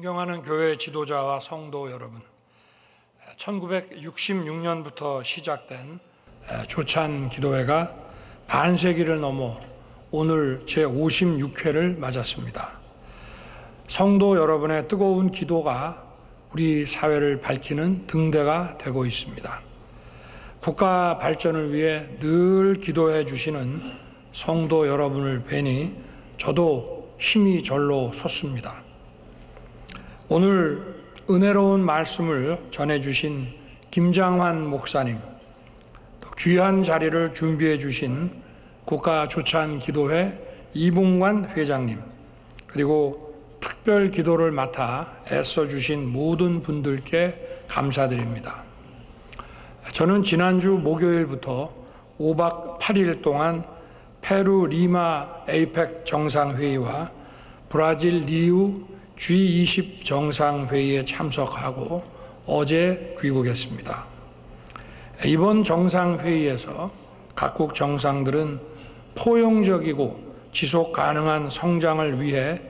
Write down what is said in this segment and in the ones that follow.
존경하는 교회 지도자와 성도 여러분, 1966년부터 시작된 조찬 기도회가 반세기를 넘어 오늘 제56회를 맞았습니다. 성도 여러분의 뜨거운 기도가 우리 사회를 밝히는 등대가 되고 있습니다. 국가 발전을 위해 늘 기도해 주시는 성도 여러분을 뵈니 저도 힘이 절로 솟습니다. 오늘 은혜로운 말씀을 전해주신 김장환 목사님, 또 귀한 자리를 준비해 주신 국가조찬기도회 이봉관 회장님, 그리고 특별 기도를 맡아 애써주신 모든 분들께 감사드립니다. 저는 지난주 목요일부터 5박 8일 동안 페루 리마 에이펙 정상회의와 브라질 리우 G20 정상회의에 참석하고 어제 귀국했습니다. 이번 정상회의에서 각국 정상들은 포용적이고 지속 가능한 성장을 위해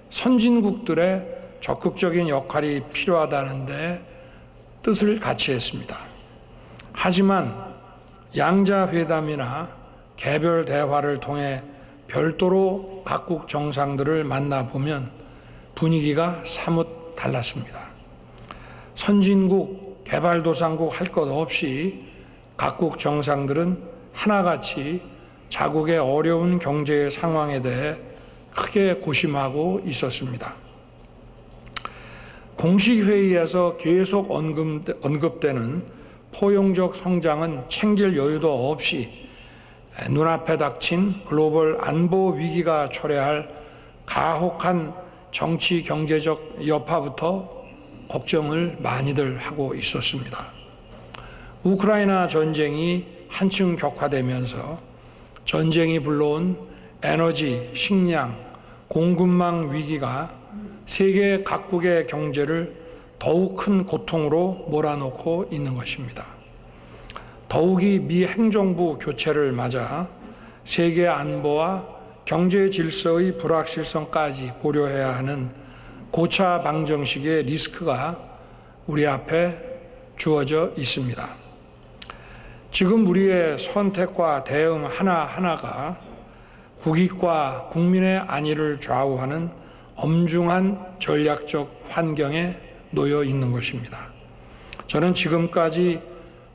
선진국들의 적극적인 역할이 필요하다는 데 뜻을 같이 했습니다. 하지만 양자회담이나 개별 대화를 통해 별도로 각국 정상들을 만나보면 분위기가 사뭇 달랐습니다. 선진국, 개발도상국 할 것 없이 각국 정상들은 하나같이 자국의 어려운 경제 상황에 대해 크게 고심하고 있었습니다. 공식 회의에서 계속 언급되는 포용적 성장은 챙길 여유도 없이 눈앞에 닥친 글로벌 안보 위기가 초래할 가혹한 정치 경제적 여파부터 걱정을 많이들 하고 있었습니다. 우크라이나 전쟁이 한층 격화되면서 전쟁이 불러온 에너지, 식량, 공급망 위기가 세계 각국의 경제를 더욱 큰 고통으로 몰아넣고 있는 것입니다. 더욱이 미 행정부 교체를 맞아 세계 안보와 경제 질서의 불확실성까지 고려해야 하는 고차 방정식의 리스크가 우리 앞에 주어져 있습니다. 지금 우리의 선택과 대응 하나하나가 국익과 국민의 안위를 좌우하는 엄중한 전략적 환경에 놓여 있는 것입니다. 저는 지금까지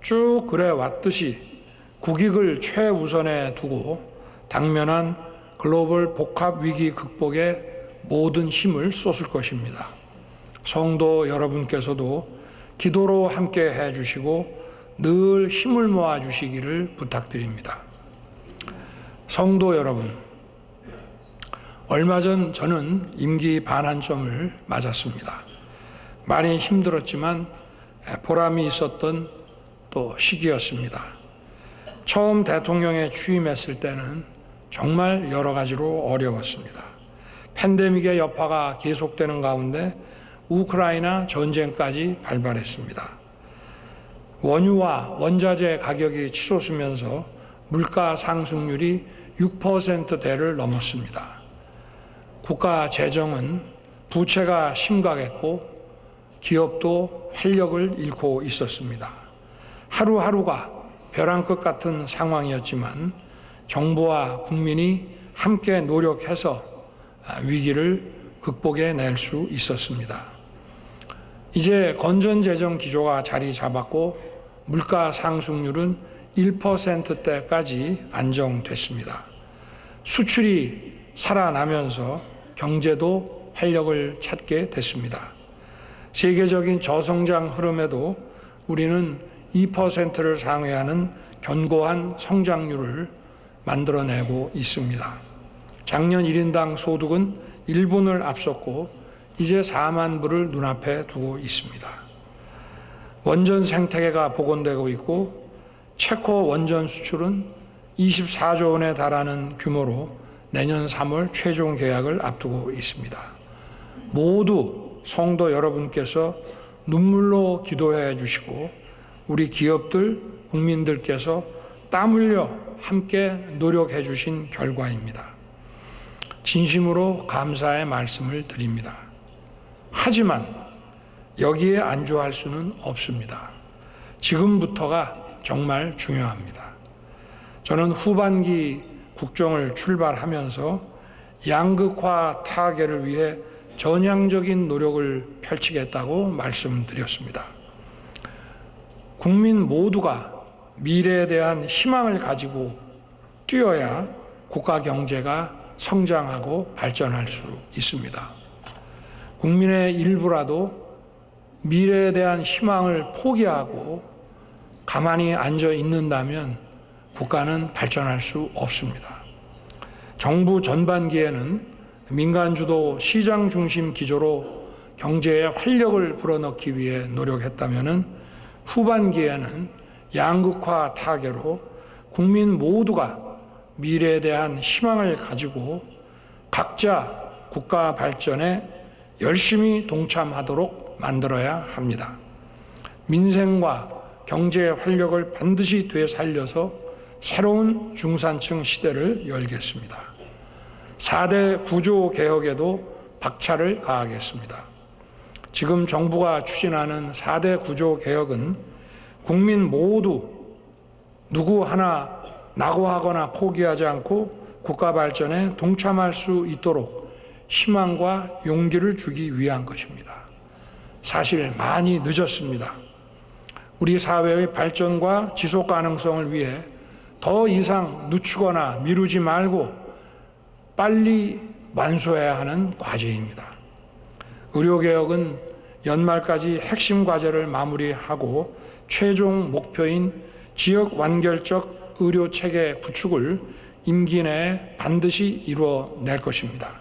쭉 그래 왔듯이 국익을 최우선에 두고 당면한 글로벌 복합 위기 극복에 모든 힘을 쏟을 것입니다. 성도 여러분께서도 기도로 함께 해주시고 늘 힘을 모아 주시기를 부탁드립니다. 성도 여러분, 얼마 전 저는 임기 반환점을 맞았습니다. 많이 힘들었지만 보람이 있었던 또 시기였습니다. 처음 대통령에 취임했을 때는 정말 여러 가지로 어려웠습니다. 팬데믹의 여파가 계속되는 가운데 우크라이나 전쟁까지 발발했습니다. 원유와 원자재 가격이 치솟으면서 물가 상승률이 6%대를 넘었습니다. 국가 재정은 부채가 심각했고 기업도 활력을 잃고 있었습니다. 하루하루가 벼랑 끝 같은 상황이었지만 정부와 국민이 함께 노력해서 위기를 극복해낼 수 있었습니다. 이제 건전재정 기조가 자리 잡았고 물가 상승률은 1%대까지 안정됐습니다. 수출이 살아나면서 경제도 활력을 찾게 됐습니다. 세계적인 저성장 흐름에도 우리는 2%를 상회하는 견고한 성장률을 만들어내고 있습니다. 작년 1인당 소득은 일본을 앞섰고 이제 4만 불을 눈앞에 두고 있습니다. 원전 생태계가 복원되고 있고 체코 원전 수출은 24조 원에 달하는 규모로 내년 3월 최종 계약을 앞두고 있습니다. 모두 성도 여러분께서 눈물로 기도해 주시고 우리 기업들, 국민들께서 땀 흘려 함께 노력해 주신 결과입니다. 진심으로 감사의 말씀을 드립니다. 하지만 여기에 안주할 수는 없습니다. 지금부터가 정말 중요합니다. 저는 후반기 국정을 출발하면서 양극화 타개를 위해 전향적인 노력을 펼치겠다고 말씀드렸습니다. 국민 모두가 미래에 대한 희망을 가지고 뛰어야 국가 경제가 성장하고 발전할 수 있습니다. 국민의 일부라도 미래에 대한 희망을 포기하고 가만히 앉아 있는다면 국가는 발전할 수 없습니다. 정부 전반기에는 민간 주도 시장 중심 기조로 경제에 활력을 불어넣기 위해 노력했다면 후반기에는 양극화 타개로 국민 모두가 미래에 대한 희망을 가지고 각자 국가 발전에 열심히 동참하도록 만들어야 합니다. 민생과 경제의 활력을 반드시 되살려서 새로운 중산층 시대를 열겠습니다. 4대 구조개혁에도 박차를 가하겠습니다. 지금 정부가 추진하는 4대 구조개혁은 국민 모두 누구 하나 낙오하거나 포기하지 않고 국가 발전에 동참할 수 있도록 희망과 용기를 주기 위한 것입니다. 사실 많이 늦었습니다. 우리 사회의 발전과 지속 가능성을 위해 더 이상 늦추거나 미루지 말고 빨리 완수해야 하는 과제입니다. 의료개혁은 연말까지 핵심 과제를 마무리하고 최종 목표인 지역 완결적 의료체계 구축을 임기 내에 반드시 이루어낼 것입니다.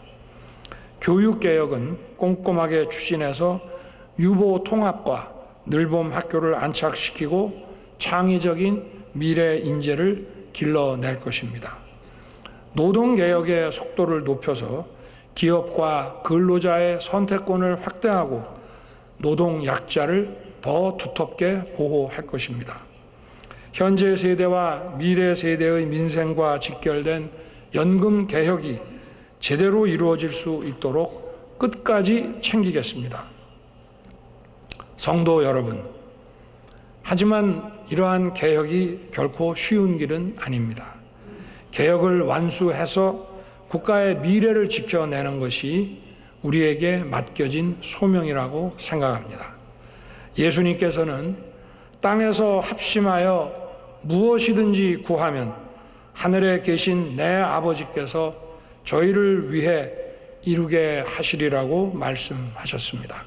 교육개혁은 꼼꼼하게 추진해서 유보 통합과 늘봄 학교를 안착시키고 창의적인 미래 인재를 길러낼 것입니다. 노동개혁의 속도를 높여서 기업과 근로자의 선택권을 확대하고 노동 약자를 더 두텁게 보호할 것입니다. 현재 세대와 미래 세대의 민생과 직결된 연금 개혁이 제대로 이루어질 수 있도록 끝까지 챙기겠습니다. 성도 여러분, 하지만 이러한 개혁이 결코 쉬운 길은 아닙니다. 개혁을 완수해서 국가의 미래를 지켜내는 것이 우리에게 맡겨진 소명이라고 생각합니다. 예수님께서는 땅에서 합심하여 무엇이든지 구하면 하늘에 계신 내 아버지께서 저희를 위해 이루게 하시리라고 말씀하셨습니다.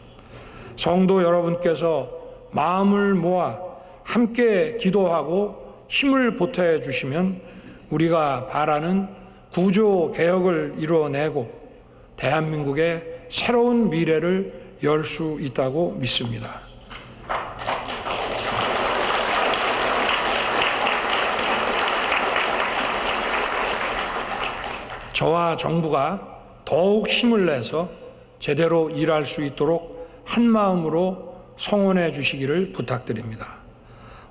성도 여러분께서 마음을 모아 함께 기도하고 힘을 보태 주시면 우리가 바라는 구조 개혁을 이루어내고 대한민국의 새로운 미래를 열 수 있다고 믿습니다. 저와 정부가 더욱 힘을 내서 제대로 일할 수 있도록 한마음으로 성원해 주시기를 부탁드립니다.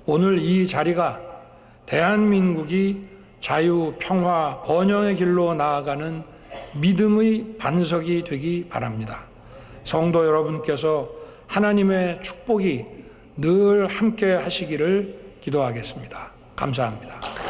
오늘 이 자리가 대한민국이 자유, 평화, 번영의 길로 나아가는 믿음의 반석이 되기 바랍니다. 성도 여러분께서 하나님의 축복이 늘 함께 하시기를 기도하겠습니다. 감사합니다.